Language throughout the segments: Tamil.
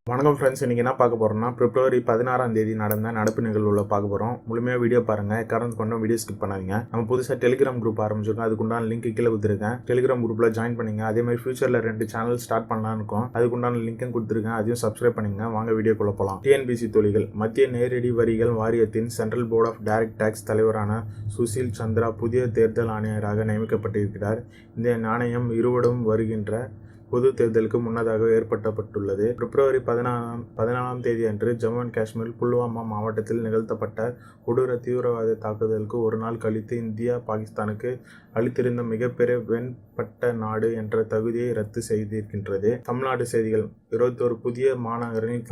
வணக்கம் ஃப்ரெண்ட்ஸ், இன்றைக்கி என்ன பார்க்க போகிறோம்னா பிப்ரவரி 16ஆம் தேதி நடந்த நடப்பு நிகழ்வுல பார்க்க போகிறோம். முழுமையாக வீடியோ பாருங்கள். கரண்ட் கொண்டு வீடியோ ஸ்கிப் பண்ணாதீங்க. நம்ம புதுசாக டெலிகிராம் குரூப் ஆரம்பிச்சிருக்கோம். அதுக்குண்டான லிங்க் கீழே கொடுத்துருக்கேன். டெலிகிராம் குரூப்பில் ஜாயின் பண்ணிங்க. அதேமாதிரி ஃபியூச்சரில் 2 சேனல் ஸ்டார்ட் பண்ணலான்னு இருக்கோம். அதுக்குண்டான லிங்க்கும் கொடுத்துருக்கேன். அதையும் சப்ஸ்கிரைப் பண்ணிங்க. வாங்க வீடியோக்குள்ள போகலாம். டிஎன்பிசி தொழில்கள் மத்திய நேரடி வரிகள் வாரியத்தின் central board of direct tax தலைவரான சுஷில் சந்திரா புதிய தேர்தல் ஆணையராக நியமிக்கப்பட்டிருக்கிறார். இந்த ஆணையம் இருவரும் வருகின்ற பொது தேர்தலுக்கு முன்னதாக ஏற்படுத்தப்பட்டுள்ளது. பிப்ரவரி 14ஆம் தேதி அன்று ஜம்மு அண்ட் காஷ்மீர் புல்வாமா மாவட்டத்தில் நிகழ்த்தப்பட்ட கொடூர தீவிரவாத தாக்குதலுக்கு ஒரு நாள் கழித்து இந்தியா பாகிஸ்தானுக்கு அளித்திருந்த மிகப்பெரிய வெண்பட்ட நாடு என்ற தகுதியை ரத்து செய்திருக்கின்றது. தமிழ்நாடு செய்திகள். 21 புதிய மாநகரில்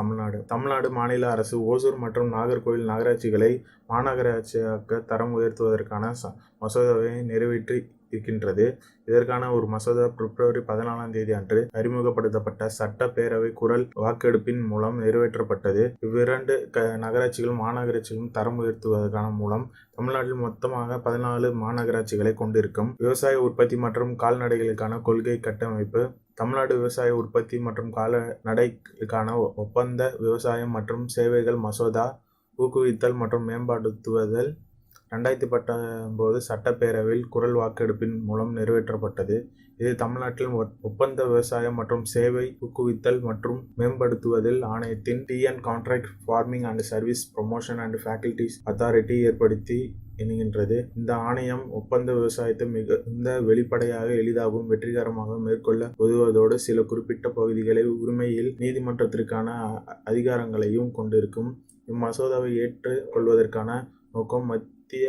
தமிழ்நாடு மாநில அரசு ஓசூர் மற்றும் நாகர்கோவில் நகராட்சிகளை மாநகராட்சியாக தரம் உயர்த்துவதற்கான மசோதாவை நிறைவேற்றி இருக்கின்றது. இதற்கான ஒரு மசோதா பிப்ரவரி 14ஆம் தேதி அன்று அறிமுகப்படுத்தப்பட்ட சட்டப்பேரவை குரல் வாக்கெடுப்பின் மூலம் நிறைவேற்றப்பட்டது. இவ்விரண்டு நகராட்சிகளும் மாநகராட்சிகளும் தரம் உயர்த்துவதற்கான மூலம் தமிழ்நாட்டில் மொத்தமாக 14 மாநகராட்சிகளை கொண்டிருக்கும். விவசாய உற்பத்தி மற்றும் கால்நடைகளுக்கான கொள்கை கட்டமைப்பு. தமிழ்நாடு விவசாய உற்பத்தி மற்றும் கால்நடைகளுக்கான ஒப்பந்த விவசாயம் மற்றும் சேவைகள் மசோதா ஊக்குவித்தல் மற்றும் மேம்படுத்துவதல் 2019 சட்டப்பேரவையில் குரல் வாக்கெடுப்பின் மூலம் நிறைவேற்றப்பட்டது. இது தமிழ்நாட்டில் ஒப்பந்த விவசாயம் மற்றும் சேவை ஊக்குவித்தல் மற்றும் மேம்படுத்துவதில் ஆணையத்தின் TN contract farming and service promotion and facilities authority ஏற்படுத்தி என்கின்றது. இந்த ஆணையம் ஒப்பந்த விவசாயத்தை மிகுந்த வெளிப்படையாக எளிதாகவும் வெற்றிகரமாக மேற்கொள்ள உதவுவதோடு சில குறிப்பிட்ட பகுதிகளை உரிமையில் நீதிமன்றத்திற்கான அதிகாரங்களையும் கொண்டிருக்கும். இம்மசோதாவை ஏற்றுக் கொள்வதற்கான நோக்கம் மத்திய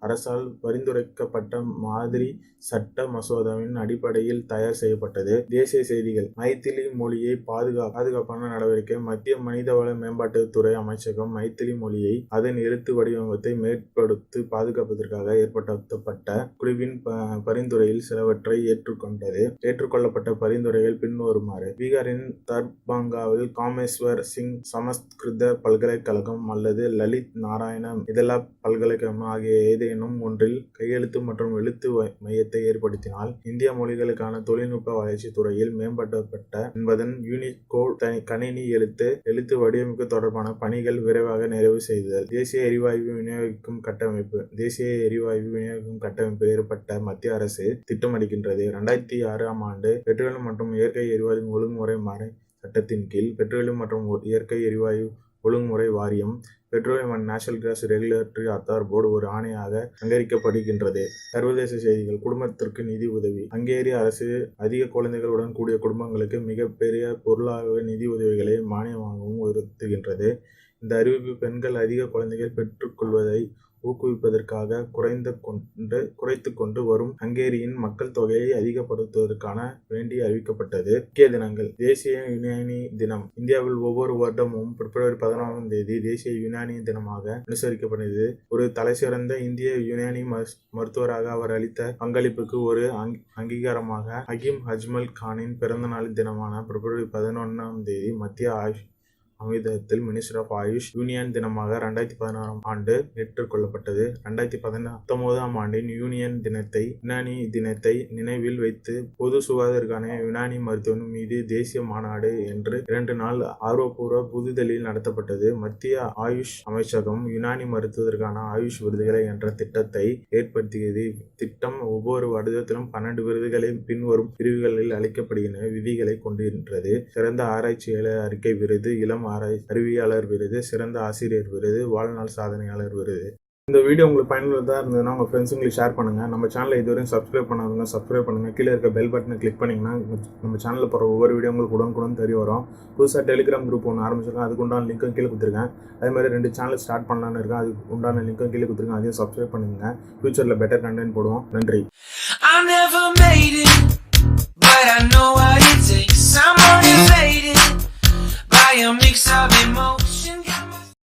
அரசால் பரிந்துரைக்கப்பட்ட மாதிரி சட்ட மசோதாவின் அடிப்படையில் தயார் செய்யப்பட்டது. தேசிய செய்திகள். மைத்திலி மொழியை பாதுகாப்பான நடவடிக்கை. மத்திய மனிதவள மேம்பாட்டுத்துறை அமைச்சகம் மைத்திலி மொழியை அதன் எழுத்து வடிவத்தை மேம்படுத்தி பாதுகாப்பதற்காக ஏற்படுத்தப்பட்ட குழுவின் பரிந்துரையில் சிலவற்றை ஏற்றுக்கொள்ளப்பட்ட பரிந்துரைகள் பின்வருமாறு. பீகாரின் தர்பங்காவில் காமேஸ்வர் சிங் சமஸ்கிருத பல்கலைக்கழகம் அல்லது லலித் நாராயண மிதலா பல்கலைக்கழகம் ஆகிய ஏதேனும் ஒன்றில் கையெழுத்து மற்றும் எழுத்து மையத்தை ஏற்படுத்தினால் இந்திய மொழிகளுக்கான தொழில்நுட்ப வளர்ச்சி துறையில் மேம்படுத்தப்பட்ட என்பதன் யூனிகோட் கணினி எழுத்து வடிவமைப்பு தொடர்பான பணிகள் விரைவாக நிறைவு செய்தல். தேசிய எரிவாயு விநியோகிக்கும் கட்டமைப்பு ஏற்பட்ட மத்திய அரசு திட்டமிடுகின்றது. 2006ஆம் ஆண்டு பெட்ரோலியம் மற்றும் இயற்கை எரிவாயு ஒழுங்குமுறை சட்டத்தின் கீழ் பெட்ரோலியம் மற்றும் இயற்கை எரிவாயு ஒழுங்குமுறை வாரியம் petroleum and natural gas regulatory authority board ஒரு ஆணையாக அங்கீகரிக்கப்படுகின்றது. சர்வதேச செய்திகள். குடும்பத்திற்கு நிதி உதவி. ஹங்கேரிய அரசு அதிக குழந்தைகளுடன் கூடிய குடும்பங்களுக்கு மிகப்பெரிய பொருளாதார நிதி உதவிகளை மானியமாகவும் உயர்த்துகின்றது. இந்த அறிவிப்பு பெண்கள் அதிக குழந்தைகள் பெற்றுக்கொள்வதை ஊக்குவிப்பதற்காக குறைத்து கொண்டு வரும் ஹங்கேரியின் மக்கள் தொகையை அதிகப்படுத்துவதற்கான வேண்டி அறிவிக்கப்பட்டது. முக்கிய தினங்கள். தேசிய யுனானி தினம். இந்தியாவில் ஒவ்வொரு வருடமும் பிப்ரவரி 16ஆம் தேதி தேசிய யுனானி தினமாக அனுசரிக்கப்படுகிறது. ஒரு தலைசிறந்த இந்திய யுனானி மருத்துவராக அவர் அளித்த பங்களிப்புக்கு ஒரு அங்கீகாரமாக ஹக்கீம் அஜ்மல் கானின் பிறந்த நாள் தினமான பிப்ரவரி 11ஆம் தேதி மத்திய ஆயுஷ் அமைச்சகத்தில் மினிஸ்டர் ஆஃப் ஆயுஷ் யூனியன் தினமாக 2016ஆம் ஆண்டு ஏற்றுக்கொள்ளப்பட்டது. 2019ஆம் ஆண்டின் யுனானி தினத்தை நினைவில் வைத்து பொது சுகாதாரத்திற்கான யுனானி மருத்துவம் மீது தேசிய மாநாடு என்று 2 நாள் ஆர்வப்பூர்வ புதுதில்லியில் நடத்தப்பட்டது. மத்திய ஆயுஷ் அமைச்சகம் யுனானி மருத்துவத்திற்கான ஆயுஷ் விருதுகளை என்ற திட்டத்தை ஏற்படுத்தியது. திட்டம் ஒவ்வொரு வருடத்திலும் 12 விருதுகளை பின்வரும் பிரிவுகளில் அளிக்கப்படுகின்ற விதிகளை கொண்டிருக்கிறது. சிறந்த ஆராய்ச்சியாளர் அறிக்கை விருது, இளம் அறிவியலாளர் விருது, சிறந்த ஆசிரியர் விருது, வாழ்நாள் சாதனையாளர் விருது. இந்த வீடியோ உங்களுக்கு பயனுள்ளதாக இருந்ததுன்னா உங்கள் ஃப்ரெண்ட்ஸுங்களுக்கு ஷேர் பண்ணுங்கள். நம்ம சேனலை இதுவரையும் சப்ஸ்கிரைப் பண்ணாதவங்க சப்ஸ்கிரைப் பண்ணுங்கள். கீழே இருக்க பெல் பட்டனை கிளிக் பண்ணிங்கன்னா நம்ம சேனலில் போகிற ஒவ்வொரு வீடியோ உங்களுக்கு உடனுக்குடன் தெரிய வரும். புதுசாக டெலிகிராம் குரூப் ஒன்று ஆரம்பிச்சிருக்கேன். அதுக்கு உண்டான லிங்க்கும் கீழே கொடுத்துருக்கேன். அதே மாதிரி 2 சேனல் ஸ்டார்ட் பண்ணலான்னு இருக்கேன். அதுக்கு உண்டான லிங்க்கும் கீழே கொடுத்துருக்கேன். அதையும் சப்ஸ்கிரைப் பண்ணுங்க. ஃபியூச்சரில் பெட்டர் கண்டென்ட் போடுவோம். நன்றி. A mix of emotions.